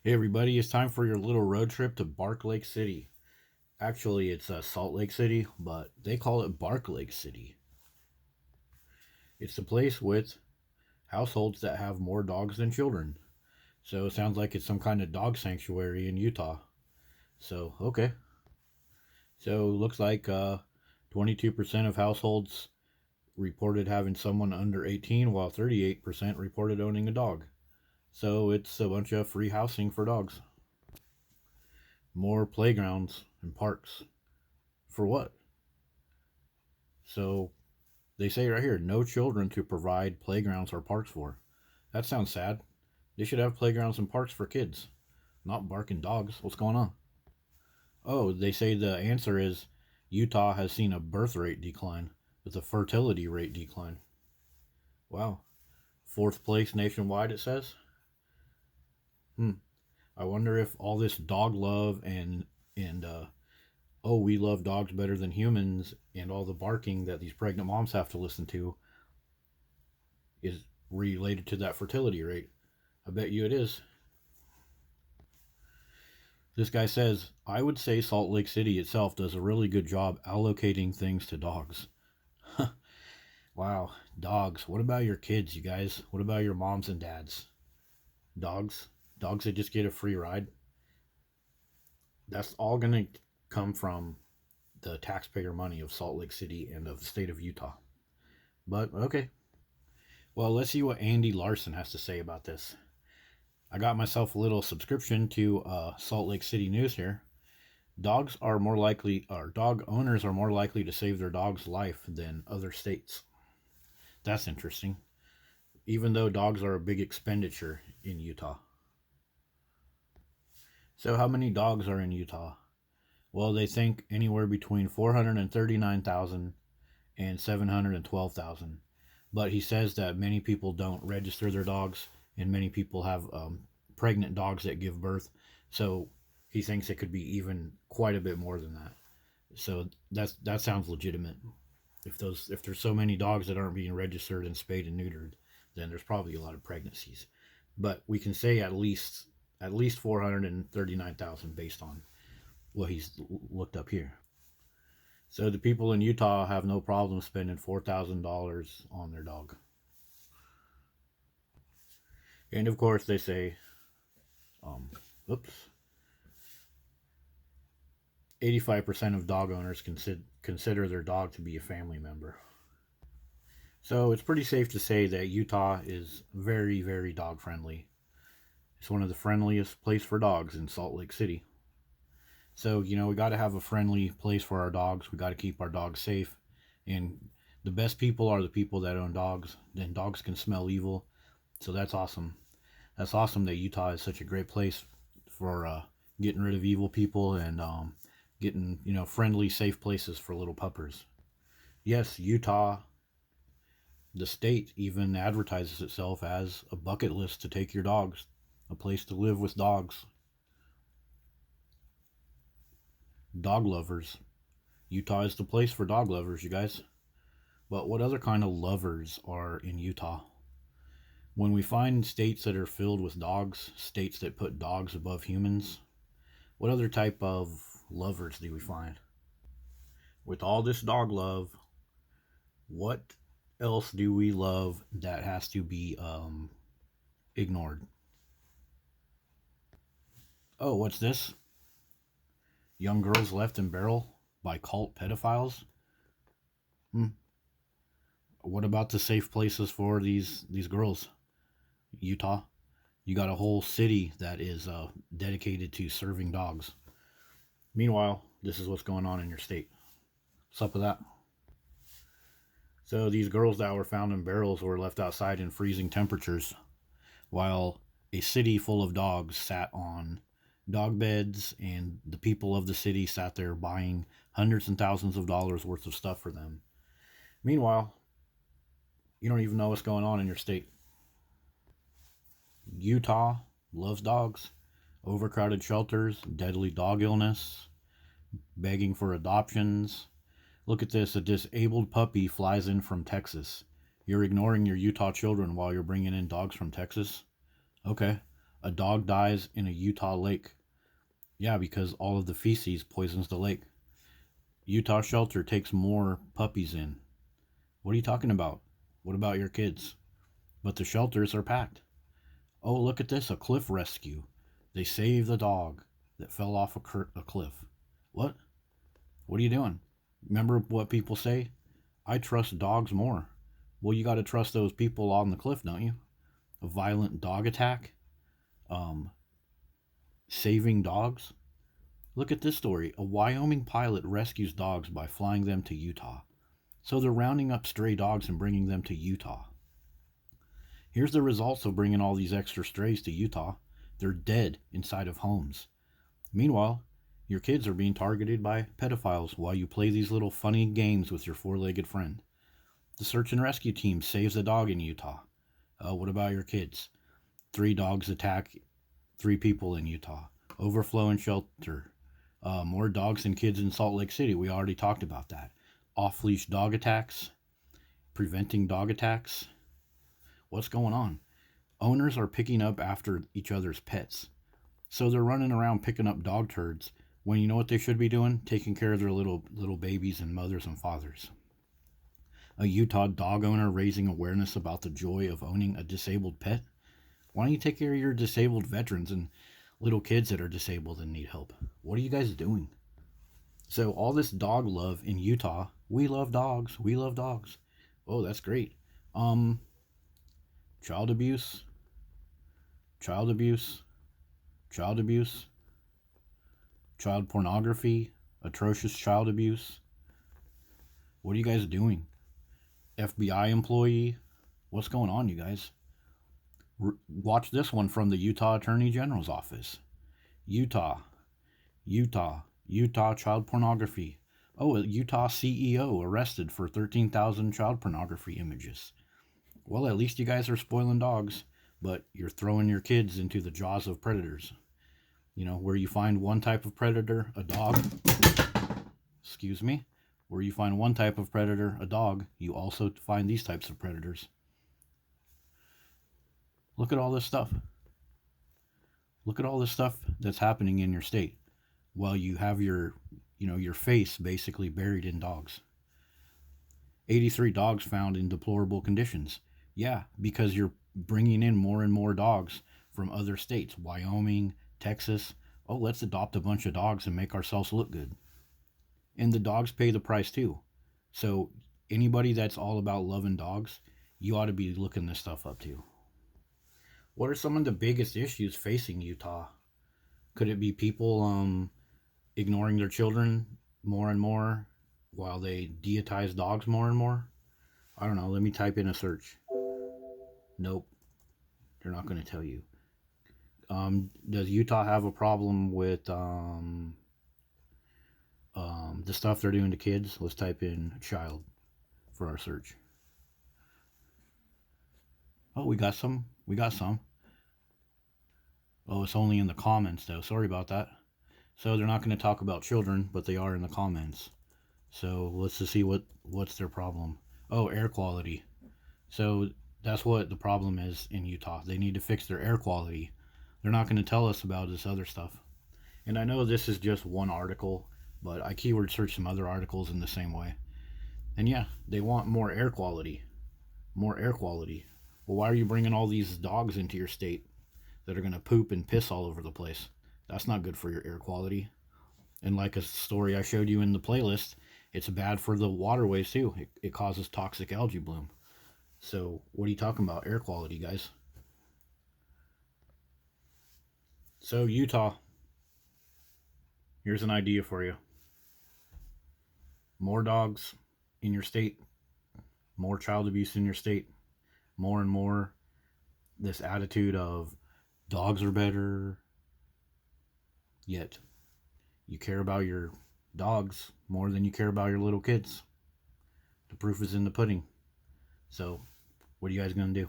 Hey everybody, it's time for your little road trip to Bark Lake City. Actually, it's Salt Lake City, but they call it Bark Lake City. It's a place with households that have more dogs than children. So it sounds like it's some kind of dog sanctuary in Utah. So, okay. So, looks like 22% of households reported having someone under 18, while 38% reported owning a dog. So, it's a bunch of free housing for dogs. More playgrounds and parks. For what? So, they say right here, no children to provide playgrounds or parks for. That sounds sad. They should have playgrounds and parks for kids, not barking dogs. What's going on? Oh, they say the answer is Utah has seen a birth rate decline with a fertility rate decline. Wow. Fourth place nationwide, it says. Hmm. I wonder if all this dog love and oh, we love dogs better than humans and all the barking that these pregnant moms have to listen to is related to that fertility rate. I bet you it is. This guy says, I would say Salt Lake City itself does a really good job allocating things to dogs. Wow, dogs. What about your kids, you guys? What about your moms and dads? Dogs? Dogs that just get a free ride? That's all going to come from the taxpayer money of Salt Lake City and of the state of Utah. But okay. Well, let's see what Andy Larson has to say about this. I got myself a little subscription to Salt Lake City News here. Dog owners are more likely to save their dog's life than other states. That's interesting. Even though dogs are a big expenditure in Utah. So, how many dogs are in Utah? Well, they think anywhere between 439,000 and 712,000. But he says that many people don't register their dogs, and many people have pregnant dogs that give birth. So he thinks it could be even quite a bit more than that. So that sounds legitimate. If there's so many dogs that aren't being registered and spayed and neutered, then there's probably a lot of pregnancies. But we can say at least 439,000 based on what he's looked up here. So the people in Utah have no problem spending $4,000 on their dog. And of course, they say, oops, 85% of dog owners consider their dog to be a family member. So it's pretty safe to say that Utah is very, very dog friendly. It's one of the friendliest places for dogs in Salt Lake City. So, we got to have a friendly place for our dogs. We got to keep our dogs safe. And the best people are the people that own dogs. Then dogs can smell evil. So that's awesome. That's awesome that Utah is such a great place for getting rid of evil people and getting, friendly, safe places for little puppers. Yes, Utah, the state, even advertises itself as a bucket list to take your dogs, a place to live with dogs. Dog lovers. Utah is the place for dog lovers, you guys. But what other kind of lovers are in Utah? When we find states that are filled with dogs, states that put dogs above humans, what other type of lovers do we find? With all this dog love, what else do we love that has to be ignored? Oh, what's this? Young girls left in barrel by cult pedophiles? Hmm. What about the safe places for these girls? Utah, you got a whole city that is dedicated to serving dogs. Meanwhile, this is what's going on in your state. What's up with that? So these girls that were found in barrels were left outside in freezing temperatures, while a city full of dogs sat on dog beds, and the people of the city sat there buying hundreds and thousands of dollars worth of stuff for them. Meanwhile, you don't even know what's going on in your state. Utah loves dogs. Overcrowded shelters, deadly dog illness, begging for adoptions. Look at this, a disabled puppy flies in from Texas. You're ignoring your Utah children while you're bringing in dogs from Texas? Okay. A dog dies in a Utah lake. Yeah, because all of the feces poisons the lake. Utah shelter takes more puppies in. What are you talking about? What about your kids? But the shelters are packed. Oh, look at this, a cliff rescue. They saved the dog that fell off a cliff. What? What are you doing? Remember what people say? I trust dogs more. Well, you got to trust those people on the cliff, don't you? A violent dog attack? Um, Saving dogs? Look at this story. A Wyoming pilot rescues dogs by flying them to Utah. So they're rounding up stray dogs and bringing them to Utah. Here's the results of bringing all these extra strays to Utah. They're dead inside of homes. Meanwhile, your kids are being targeted by pedophiles while you play these little funny games with your four-legged friend. The search and rescue team saves a dog in Utah. What about your kids? 3 dogs attack 3 people in Utah. Overflow in shelter. More dogs and kids in Salt Lake City. We already talked about that. Off-leash dog attacks. Preventing dog attacks. What's going on? Owners are picking up after each other's pets. So they're running around picking up dog turds when you know what they should be doing? Taking care of their little babies and mothers and fathers. A Utah dog owner raising awareness about the joy of owning a disabled pet. Why don't you take care of your disabled veterans and little kids that are disabled and need help? What are you guys doing? So all this dog love in Utah. We love dogs. We love dogs. Oh, that's great. Child abuse. Child abuse. Child abuse. Child pornography. Atrocious child abuse. What are you guys doing? FBI employee. What's going on, you guys? Watch this one from the Utah Attorney General's office. Utah child pornography. Oh, a Utah CEO arrested for 13,000 child pornography images. Well, at least you guys are spoiling dogs, but you're throwing your kids into the jaws of predators. You know, where you find one type of predator, a dog. Excuse me. Where you find one type of predator, a dog, you also find these types of predators. Look at all this stuff. Look at all this stuff that's happening in your state while you have your face basically buried in dogs. 83 dogs found in deplorable conditions. Yeah, because you're bringing in more and more dogs from other states, Wyoming, Texas. Oh, let's adopt a bunch of dogs and make ourselves look good. And the dogs pay the price too. So anybody that's all about loving dogs, you ought to be looking this stuff up too. What are some of the biggest issues facing Utah? Could it be people ignoring their children more and more while they deitize dogs more and more? I don't know. Let me type in a search. Nope. They're not going to tell you. Does Utah have a problem with the stuff they're doing to kids? Let's type in child for our search. Oh, we got some. We got some. Oh, it's only in the comments though. Sorry about that. So they're not going to talk about children, but they are in the comments. So let's just see what's their problem. Oh, air quality. So that's what the problem is in Utah. They need to fix their air quality. They're not going to tell us about this other stuff. And I know this is just one article, but I keyword searched some other articles in the same way. And yeah, they want more air quality. More air quality. Well, why are you bringing all these dogs into your state that are going to poop and piss all over the place? That's not good for your air quality. And like a story I showed you in the playlist, it's bad for the waterways too. It causes toxic algae bloom. So what are you talking about? Air quality, guys. So Utah, here's an idea for you. More dogs in your state, more child abuse in your state, more and more this attitude of dogs are better, yet you care about your dogs more than you care about your little kids. The proof is in the pudding. So what are you guys going to do?